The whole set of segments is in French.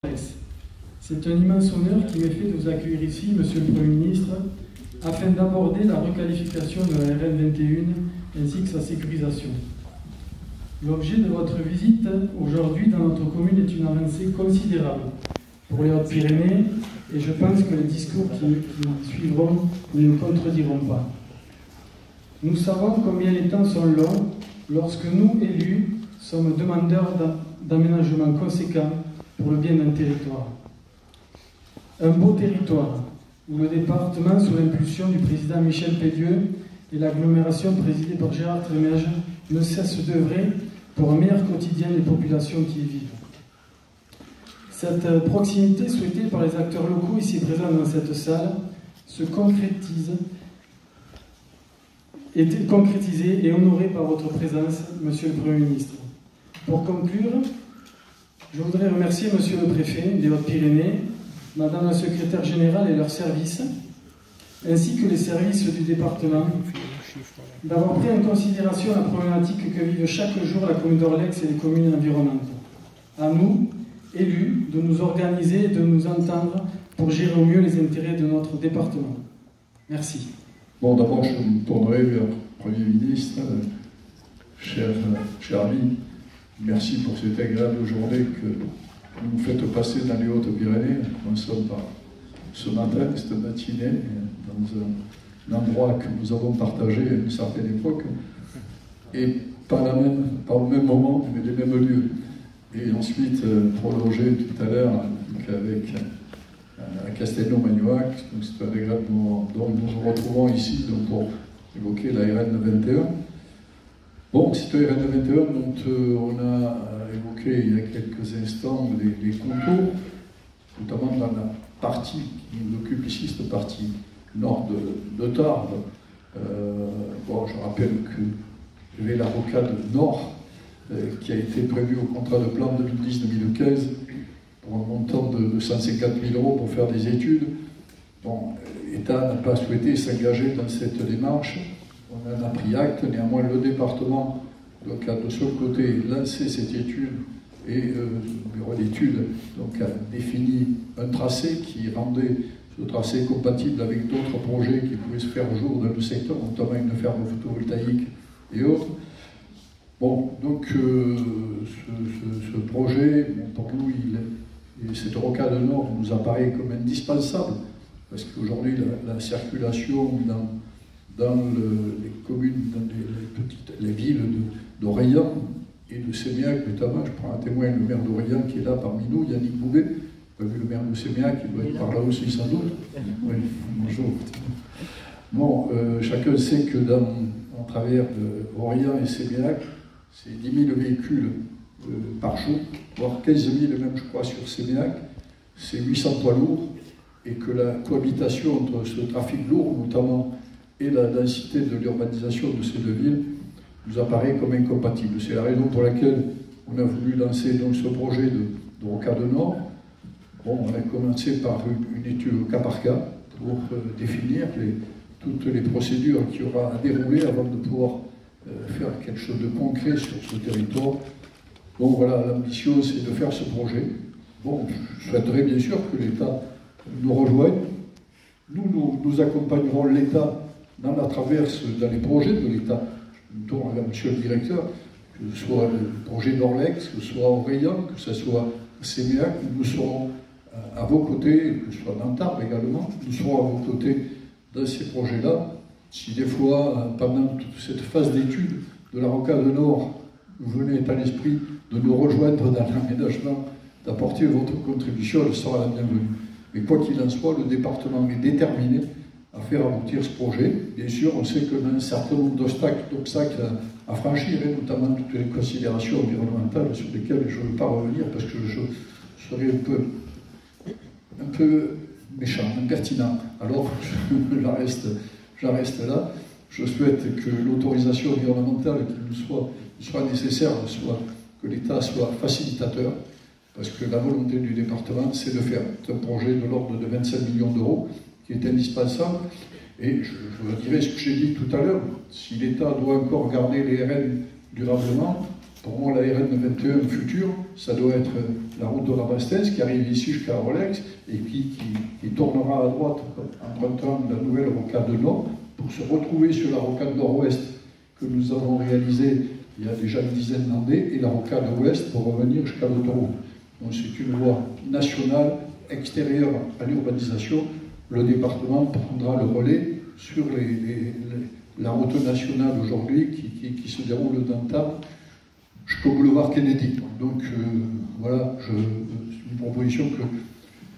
C'est un immense honneur qui m'est fait de vous accueillir ici, Monsieur le Premier ministre, afin d'aborder la requalification de la RN 21 ainsi que sa sécurisation. L'objet de votre visite aujourd'hui dans notre commune est une avancée considérable pour les Hautes-Pyrénées et je pense que les discours qui suivront ne nous contrediront pas. Nous savons combien les temps sont longs lorsque nous, élus, sommes demandeurs d'aménagements conséquents pour le bien d'un territoire. Un beau territoire où le département, sous l'impulsion du président Michel Pédieu et l'agglomération présidée par Gérard Trémège, ne cesse d'œuvrer pour un meilleur quotidien des populations qui y vivent. Cette proximité souhaitée par les acteurs locaux ici présents dans cette salle se concrétise, est concrétisée et honorée par votre présence, Monsieur le Premier ministre. Pour conclure, je voudrais remercier Monsieur le Préfet des Hautes-Pyrénées, Madame la Secrétaire Générale et leurs services, ainsi que les services du département, d'avoir pris en considération la problématique que vivent chaque jour la commune d'Orlex et les communes environnantes. À nous, élus, de nous organiser et de nous entendre pour gérer au mieux les intérêts de notre département. Merci. Bon, d'abord, je me tournerai vers le Premier ministre, cher ami. Merci pour cette agréable journée que vous nous faites passer dans les Hautes-Pyrénées. Nous sommes ce matin, cette matinée, dans un endroit que nous avons partagé à une certaine époque, et pas le même moment, mais les mêmes lieux. Et ensuite, prolongé tout à l'heure avec à Castelnau-Magnoac, c'est un agréable moment. Donc nous nous retrouvons ici pour évoquer la RN 21. Bon, c'est la RN 21 dont on a évoqué il y a quelques instants les contours, notamment dans la partie qui nous occupe ici, cette partie nord de Tarbes. Bon, je rappelle qu'il y avait la rocade nord qui a été prévue au contrat de plan 2010-2015 pour un montant de 150 000 € pour faire des études. Bon, l'État n'a pas souhaité s'engager dans cette démarche. On en a pris acte. Néanmoins, le département donc, a de son côté lancé cette étude et le bureau d'études a défini un tracé qui rendait ce tracé compatible avec d'autres projets qui pouvaient se faire au jour dans le secteur, notamment une ferme photovoltaïque et autres. Bon, donc ce projet, pour nous, cette rocade nord nous apparaît comme indispensable, parce qu'aujourd'hui, la circulation dans les communes, dans les villes d'Orléans et de Séméac notamment, je prends un témoin, le maire d'Orléans qui est là parmi nous, Yannick Bouvet, pas vu le maire de Séméac, il doit être par là aussi sans doute. Oui, bonjour. Bon, chacun sait que en travers d'Orléans et Séméac, c'est 10 000 véhicules par jour, voire 15 000 même je crois sur Séméac, c'est 800 poids lourds, et que la cohabitation entre ce trafic lourd notamment et la densité de l'urbanisation de ces deux villes nous apparaît comme incompatible. C'est la raison pour laquelle on a voulu lancer donc ce projet de rocade nord. Bon, on a commencé par une étude au cas par cas pour définir toutes les procédures qu'il y aura à dérouler avant de pouvoir faire quelque chose de concret sur ce territoire. Donc voilà, l'ambition c'est de faire ce projet. Bon, je souhaiterais bien sûr que l'État nous rejoigne. Nous accompagnerons l'État dans la traverse, dans les projets de l'État. Je me tourne vers monsieur le directeur, que ce soit le projet d'Orlex, que ce soit Orléans, que ce soit Séméac, nous serons à vos côtés, que ce soit dans Tarbes également, nous serons à vos côtés dans ces projets-là. Si des fois, pendant toute cette phase d'étude de la rocade nord, vous venez à l'esprit de nous rejoindre dans l'aménagement, d'apporter votre contribution, elle sera la bienvenue. Mais quoi qu'il en soit, le département est déterminé à faire aboutir ce projet. Bien sûr, on sait qu'on a un certain nombre d'obstacles à franchir, et notamment toutes les considérations environnementales sur lesquelles je ne veux pas revenir parce que je serais un peu méchant, impertinent. Alors, j'en reste là. Je souhaite que l'autorisation environnementale qui soit nécessaire, que l'État soit facilitateur, parce que la volonté du département, c'est de faire un projet de l'ordre de 25 millions d'euros, qui est indispensable. Et je dirais ce que j'ai dit tout à l'heure, si l'État doit encore garder les RN durablement, Pour moi, la RN 21 future, ça doit être la route de Rabastens qui arrive ici jusqu'à Rolex et qui tournera à droite en empruntant la nouvelle rocade nord pour se retrouver sur la rocade nord-ouest que nous avons réalisée il y a déjà une dizaine d'années et la rocade ouest pour revenir jusqu'à l'autoroute. Donc c'est une voie nationale extérieure à l'urbanisation. Le département prendra le relais sur la route nationale aujourd'hui qui se déroule dans Tarbes jusqu'au boulevard Kennedy. Donc voilà, c'est une proposition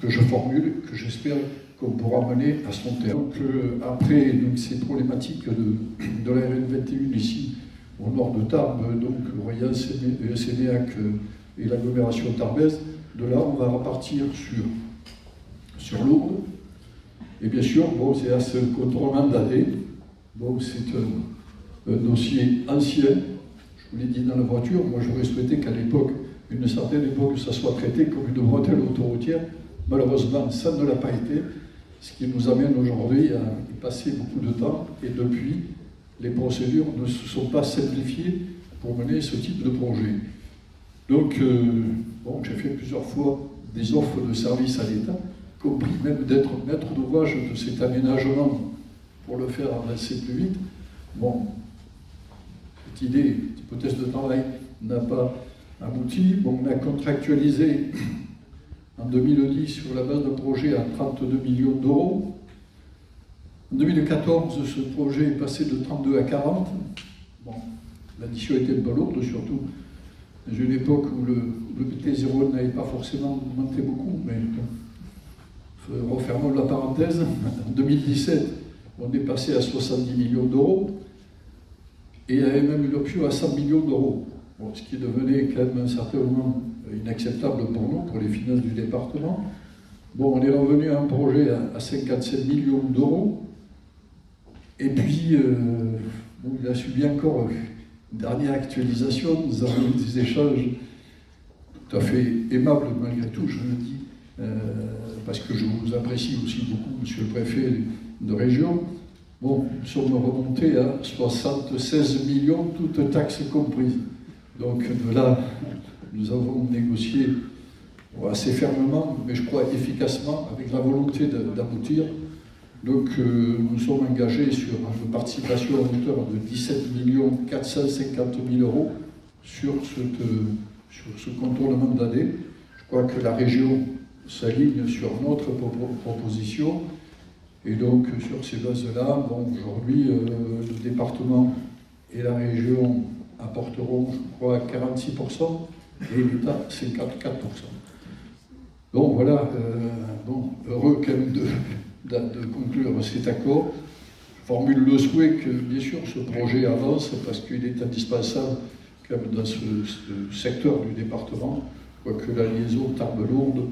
que je formule, que j'espère qu'on pourra mener à son terme. Donc, après ces problématiques de la RN 21 ici, au nord de Tarbes, donc Royan, Sénéac et l'agglomération tarbaise, de là on va repartir sur Lourdes. Et bien sûr, bon, c'est à ce contrôlement d'année. Bon, c'est un dossier ancien. Je vous l'ai dit dans la voiture, moi j'aurais souhaité qu'à l'époque, une certaine époque, ça soit traité comme une bretelle autoroutière. Malheureusement, ça ne l'a pas été, ce qui nous amène aujourd'hui à y passer beaucoup de temps. Et depuis, les procédures ne se sont pas simplifiées pour mener ce type de projet. Donc, bon, j'ai fait plusieurs fois des offres de services à l'État, compris même d'être maître d'ouvrage de cet aménagement pour le faire avancer plus vite. Bon, cette idée, cette hypothèse de travail n'a pas abouti. Bon, on a contractualisé en 2010 sur la base d'un projet à 32 millions d'euros. En 2014, ce projet est passé de 32 à 40. Bon, l'addition était un peu lourde, surtout dans une époque où le BT0 n'avait pas forcément augmenté beaucoup, mais refermons la parenthèse. En 2017, on est passé à 70 millions d'euros et il y avait même une option à 100 millions d'euros, bon, ce qui devenait quand même certainement inacceptable pour nous, pour les finances du département. Bon, on est revenu à un projet à 57 millions d'euros et puis bon, il a subi encore une dernière actualisation. Nous avons eu des échanges tout à fait aimables malgré tout, je le dis, parce que je vous apprécie aussi beaucoup, monsieur le préfet de région. Bon, nous sommes remontés à 76 millions, toutes taxes comprises. Donc de là, nous avons négocié assez fermement, mais je crois efficacement, avec la volonté d'aboutir. Donc nous sommes engagés sur une participation à hauteur de 17 450 000 euros sur ce contournement d'année. Je crois que la région s'aligne sur notre proposition. Et donc, sur ces bases-là, bon, aujourd'hui, le département et la région apporteront, je crois, 46% et l'État, 54%. Donc voilà, bon, heureux quand même de conclure cet accord. Je formule le souhait que, bien sûr, ce projet avance parce qu'il est indispensable quand même dans ce secteur du département. Je crois que la liaison Tarbes-Lourdes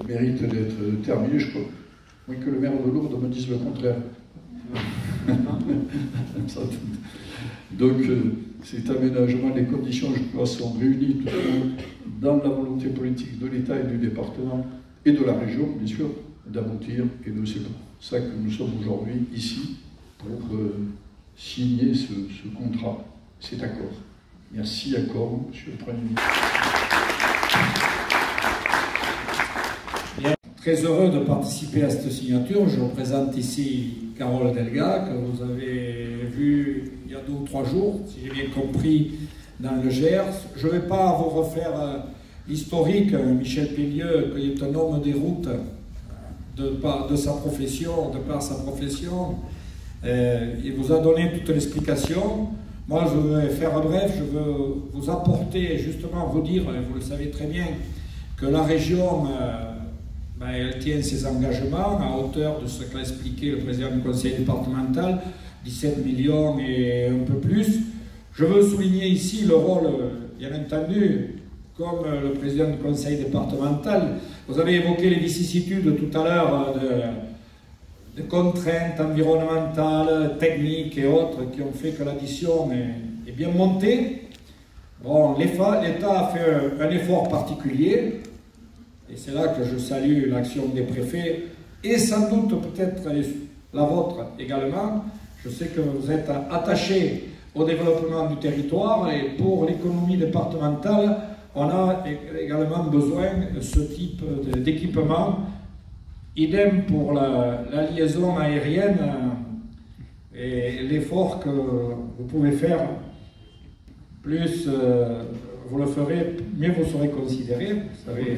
mérite d'être terminée. Je crois que le maire de Lourdes me dise le contraire. Donc, cet aménagement, les conditions, je crois, sont réunies tout dans la volonté politique de l'État et du département et de la région, bien sûr, d'aboutir. Et c'est pour ça que nous sommes aujourd'hui ici pour signer ce contrat, cet accord. Merci encore, monsieur le Premier ministre. Très heureux de participer à cette signature. Je représente ici Carole Delga, que vous avez vu il y a 2 ou 3 jours, si j'ai bien compris, dans le Gers. Je ne vais pas vous refaire l'historique. Michel Pélieu, qui est un homme des routes de sa profession, de par sa profession, il vous a donné toute l'explication. Moi, je vais faire bref. Je veux vous apporter, justement, vous dire, et vous le savez très bien, que la région... elle tient ses engagements à hauteur de ce qu'a expliqué le président du conseil départemental, 17 millions et un peu plus. Je veux souligner ici le rôle, bien entendu, comme le président du conseil départemental. Vous avez évoqué les vicissitudes tout à l'heure de contraintes environnementales, techniques et autres qui ont fait que l'addition est bien montée. Bon, l'État a fait un effort particulier. Et c'est là que je salue l'action des préfets et sans doute peut-être la vôtre également. Je sais que vous êtes attachés au développement du territoire, et pour l'économie départementale, on a également besoin de ce type d'équipement. Idem pour la liaison aérienne et l'effort que vous pouvez faire, plus vous le ferez, mieux vous serez considéré, vous savez.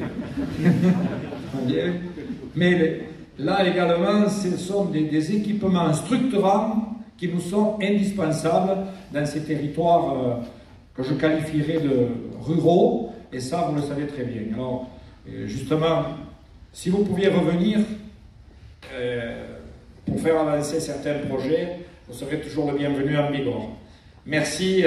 Mais là également, ce sont des équipements structurants qui nous sont indispensables dans ces territoires que je qualifierais de ruraux, et ça vous le savez très bien. Alors justement, si vous pouviez revenir pour faire avancer certains projets, vous serez toujours le bienvenu en Bigorre. Merci.